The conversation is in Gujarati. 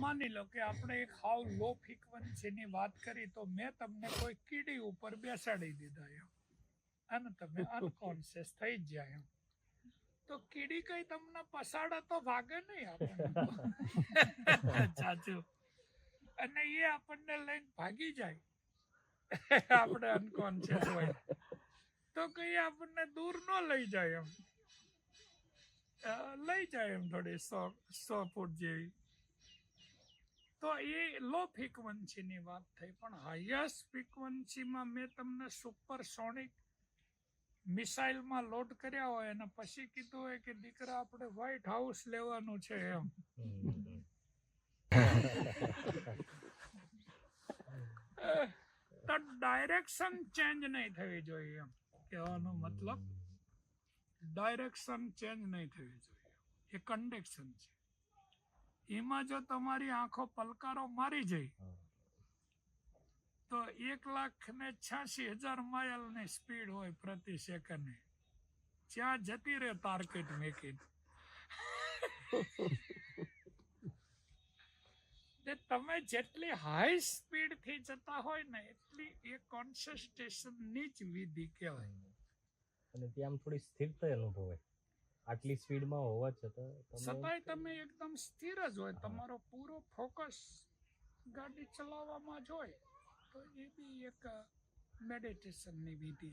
માની લો કે આપણે એક હાવ લો ફ્રીક્વન્સીની વાત કરી, તો મેં તમને કોઈ કીડી ઉપર બેસાડી દીધા એમ, અને તમે અનકોન્શિયસ થઈ જ જાય એમ, તો કીડી કઈ તમને પસાડે તો ભાગે નહીં આપણને. સાચું. અને એ આપણને લઈને ભાગી જાય, આપણે અનકોન્શિયસ હોય તો કઈ આપણને દૂર ન લઈ જાય એમ, લઈ જાય એમ થોડી 100 ફૂટ જેવી. તો એ લો ફ્રીક્વન્સીની વાત થઈ. પણ હાઈએસ્ટ ફ્રીક્વન્સીમાં મેં તમને સુપરસોનિક મિસાઇલમાં લોડ કર્યા હોય અને પછી કીધું હોય કે દીકરા આપણે વ્હાઈટ હાઉસ લેવાનું છે એમ, તો ડાયરેક્શન ચેન્જ નહીં થવી જોઈએ એમ કહેવાનો મતલબ. ડાયરેક્શન ચેન્જ નહીં થવી જોઈએ, એ કન્ડેક્શન છે. એમાં જો તમારી આંખો પલકારો મારી જાય તો 1,86,000 માઇલની સ્પીડ હોય પ્રતિ સેકન્ડે, જ્યાં જતી રહે તાર્કિટ મેકિટ. તમે જેટલી હાઈ સ્પીડથી જતા હોય ને એટલી એ કોન્સન્ટ્રેશનની જ વિધિ કહેવાય. અને ત્યાં થોડી સ્થિરતા અનુભવાય આટલી સ્પીડમાં હોવા છતાંય તમે એકદમ સ્થિર જ હોય, તમારો પૂરો ફોકસ ગાડી ચલાવવામાં જ હોય, તો એ બી એક મેડિટેશનની વિધિ